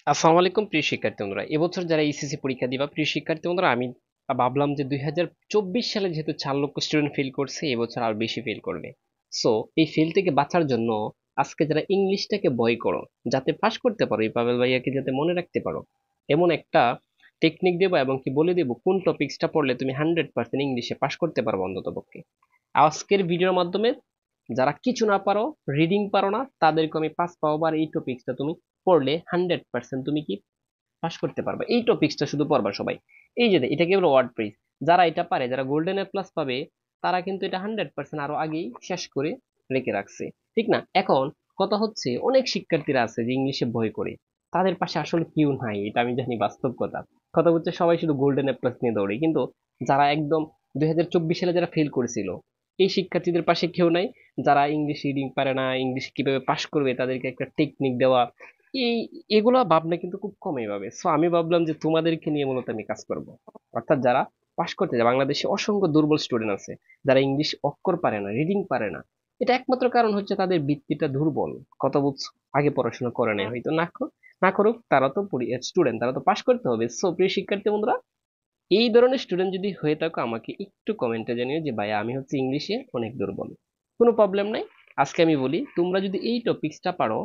আসসালামু আলাইকুম প্রিয় শিক্ষার্থী বন্ধুরা, এবছর যারা এইচএসসি পরীক্ষা দিবা প্রিয় শিক্ষার্থী বন্ধুরা, আমি ভাবলাম যে 2024 সালে যেহেতু 4 লক্ষ স্টুডেন্ট ফেল করছে, এবছর আরো বেশি ফেল করবে। সো এই ফেল থেকে বাঁচার জন্য আজকে যারা ইংলিশটাকে ভয় করো, যাতে পাশ করতে পারো, এই পাবেল ভাইয়াকে যাতে মনে রাখতে পারো, এমন একটা টেকনিক দেবো এবং কি বলে দেবো কোন টপিক্সটা পড়লে তুমি 100% ইংলিশে পাশ করতে পারবো অন্তত পক্ষে। আজকের ভিডিওর মাধ্যমে যারা কিছু না পারো, রিডিং পারো না, তাদেরকে আমি 5 পাওয়ার এই টপিক্সটা তুমি পড়লে 100% তুমি কি পাস করতে পারবে। এই টপিক্সটা শুধু পড়বা সবাই। এই যে এটাকে বলো ওয়ার্ড প্রেস। যারা এটা পারে, যারা গোল্ডেন এ প্লাস পাবে, তারা কিন্তু এটা 100% আরো আগেই শেষ করে রেখে রাখছে। ঠিক না? এখন কথা হচ্ছে, অনেক শিক্ষার্থীরা আছে যে ইংলিশে ভয় করে, তাদের পাশে আসলে কেউ নাই, এটা আমি জানি বাস্তব কথা। কথা হচ্ছে সবাই শুধু গোল্ডেন এ প্লাস নিয়ে দৌড়ে, কিন্তু যারা একদম 2024 সালে যারা ফেল করেছিল, এই শিক্ষার্থীদের পাশে কেউ নাই। যারা ইংলিশ রিডিং পারে না, ইংলিশ কিভাবে পাশ করবে, তাদেরকে একটা টেকনিক দেওয়া, এই এগুলা ভাবনা কিন্তু খুব কমই ভাবে। সো আমি ভাবলাম যে তোমাদেরকে নিয়ে মূলত আমি কাজ করব। অর্থাৎ যারা পাশ করতে যায়, বাংলাদেশে অসংখ্য দুর্বল স্টুডেন্ট আছে যারা ইংলিশ অক্ষর পারে না, রিডিং পারে না। এটা একমাত্র কারণ হচ্ছে তাদের বৃত্তিটা দুর্বল। কত বুঝছো? আগে পড়াশোনা করে নেয় হয়তো, না করুক, তারা তো স্টুডেন্ট, তারা তো পাশ করতে হবে। সো প্রিয় শিক্ষার্থী বন্ধুরা, এই ধরনের স্টুডেন্ট যদি হয়ে থাকো, আমাকে একটু কমেন্টে জানিও যে ভাইয়া আমি হচ্ছে ইংলিশে অনেক দুর্বল। কোনো প্রবলেম নাই। আজকে আমি বলি, তোমরা যদি এই টপিকসটা পারো,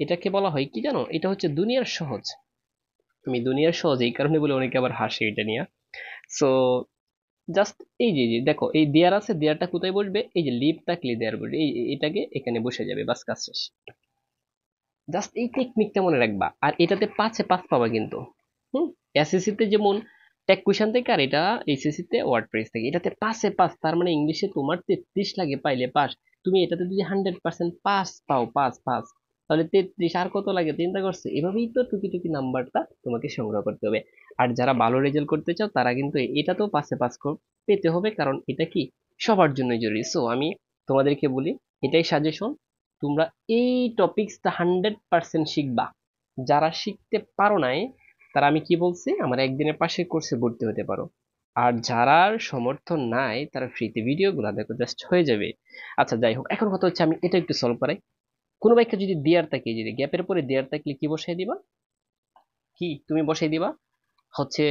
এটাকে বলা হয় কি জানো, এটা হচ্ছে দুনিয়ার সহজ। আমি দুনিয়ার সহজ এই কারণে বলে, অনেকে আবার হাসে এটা নিয়ে। সো জাস্ট এই যে দেখো, এই দেয়ার আছে, দেয়ারটা কোথায় বসবে? এই যে লিপ থাকলে দেয়ার বসবে, এটাকে এখানে বসে যাবে, বাস কাজ শেষ। জাস্ট এই টেকনিকটা মনে রাখবা, আর এটাতে 5-এ 5 পাবা কিন্তু। হুম। এসএসসি তে যেমন টেক কুয়েশন থেকে, আর এটা এইচএসসি তে ওয়ার্ড প্রেস থেকে, এটাতে 5-এ 5, তার মানে ইংলিশে তোমার 33 লাগে পাইলে পাস। তুমি এটাতে যদি 100% পাস পাও, পাস পাস, তাহলে 33 আর কত লাগে চিন্তা করছে? এভাবেই তো টুকি টুকি নাম্বারটা তোমাকে সংগ্রহ করতে হবে। আর যারা ভালো রেজাল্ট করতে চাও, তারা কিন্তু এটা তো 5-এ 5 পেতে হবে, কারণ এটা কি সবার জন্যই জরুরি। সো আমি তোমাদেরকে বলি, এটাই সাজেশন, তোমরা এই টপিকসটা 100% শিখবা। যারা শিখতে পারো নাই, তারা আমি কি বলছি, আমার একদিনের পাশের কোর্সে ভর্তি হতে পারো। আর যারা সমর্থন নাই, তারা ফ্রিতে ভিডিওগুলো দেখো, জাস্ট হয়ে যাবে। আচ্ছা যাই হোক, এখন কথা হচ্ছে আমি এটা একটু সলভ করাই। কোনো বাইকটা যদি দেয়ার থাকে, যদি গ্যাপের পরে দেয়ার থাকলে কি বসাই দিবা? কি তুমি বসাই দিবা হচ্ছে,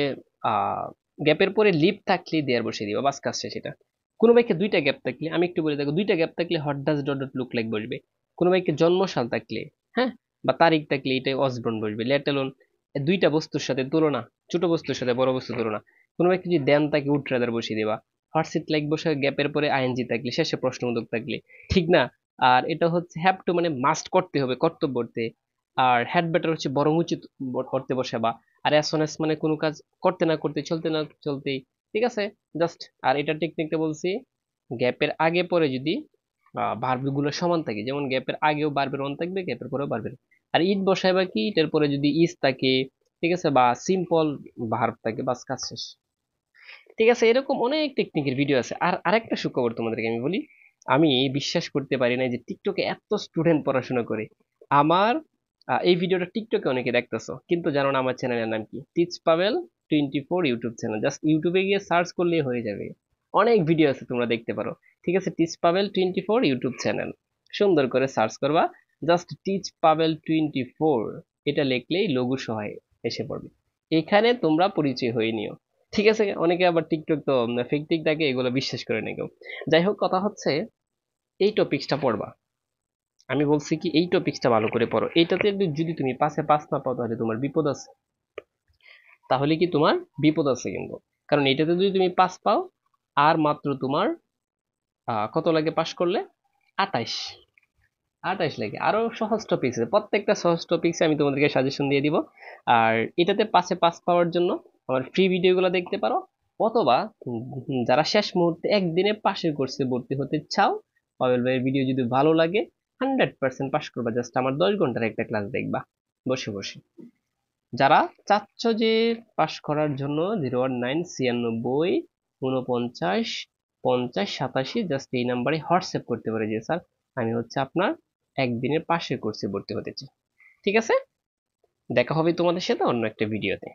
আহ গ্যাপের পরে লিপ থাকলে দেয়ার বসিয়ে দিবা, বাস কাজ শেষ। এটা কোনো বাইকে দুইটা গ্যাপ থাকলে, আমি একটু বলে দেখো, দুইটা গ্যাপ থাকলে what does dot dot look like বসবে। কোনো বাইকে জন্মসাল থাকলে, হ্যাঁ, বা তারিখ থাকলে এটা অসবর্ন বসবে। লেট অ্যালোন দুইটা বস্তুর সাথে তুলনা, ছোট বস্তুর সাথে বড় বস্তু তুলনা। কোনো বাইকে যদি দেন তাকে উড রাদার বসিয়ে দেবা। হোয়াটস ইট লাইক বসে গ্যাপের পরে আইএনজি থাকলে, শেষে প্রশ্নবোধক থাকলে, ঠিক না? আর এটা হচ্ছে হ্যাভ টু, মানে মাস্ট করতে হবে, কর্তব্য অর্থে। আর হ্যাড বেটার হচ্ছে বরং উচিত করতে বসাবা। আর অ্যাজ সোন অ্যাজ মানে কোনো কাজ করতে না করতে, চলতে না চলতেই। ঠিক আছে? জাস্ট, আর এটা টেকনিকটা বলছি, গ্যাপের আগে পরে যদি ভার্ব গুলো সমান থাকে, যেমন গ্যাপের আগেও ভার্বের অন থাকবে, গ্যাপের পরেও ভার্বের। আর ইট বসাইবা কি, এটার পরে যদি ইজ থাকে, ঠিক আছে, বা সিম্পল ভার্ব থাকে, বাস কাজ শেষ। ঠিক আছে? এরকম অনেক টেকনিকের ভিডিও আছে। আর আরেকটা সুখবর তোমাদেরকে আমি বলি, আমি বিশ্বাস করতে পারি না যে টিকটকে এত স্টুডেন্ট পড়াশোনা করে। আমার এই ভিডিওটা টিকটকে অনেকে দেখতেছো, কিন্তু জানো না আমার চ্যানেলের নাম কি? Teach Pavel 24 YouTube channel. Just ইউটিউবে গিয়ে সার্চ করলেই হয়ে যাবে, অনেক ভিডিও আছে, তোমরা দেখতে পারো। ঠিক আছে? টিচ পাবেল 24 ইউটিউব চ্যানেল, সুন্দর করে সার্চ করবা। জাস্ট টিচ পাবেল 24 এটা লিখলেই লঘু সহায় এসে পড়বে। এখানে তোমরা পরিচয় হয়ে নিও। ঠিক আছে? অনেকে আবার টিকটক তো ফেক টিক থাকে, এগুলো বিশ্বাস করে না কেউ। যাই হোক, কথা হচ্ছে এই টপিকসটা পড়বা। আমি বলছি কি, এই টপিকসটা ভালো করে পড়ো। এইটাতে যদি তুমি 5-এ 5 না পাও, তাহলে তোমার বিপদ আছে। তাহলে কি তোমার বিপদ আছে কিন্তু, কারণ এটাতে যদি তুমি 5 পাও, আর মাত্র তোমার কত লাগে পাশ করলে? 28। 28 লাগে। আরো সহজ টপিক্স আছে, প্রত্যেকটা সহজ টপিক্সে আমি তোমাদেরকে সাজেশন দিয়ে দিব। আর এটাতে 5-এ 5 পাওয়ার জন্য আমার ফ্রি ভিডিওগুলো দেখতে পারো, অথবা যারা শেষ মুহূর্তে একদিনে পাশের কোর্সে ভর্তি হতে চাও, পাবেল ভাইয়ের ভিডিও যদি ভালো লাগে, 100% পাশ করবা। জাস্ট আমার 10 ঘন্টার একটা ক্লাস দেখবা বসে বসে। যারা চাচ্ছ যে পাশ করার জন্য, 019 96 49 50 87, জাস্ট এই নাম্বারে হোয়াটসঅ্যাপ করতে পারে যে স্যার, আমি হচ্ছে আপনার একদিনের পাশের কোর্সে ভর্তি হতে চাই। ঠিক আছে? দেখা হবে তোমাদের সাথে অন্য একটা ভিডিওতে।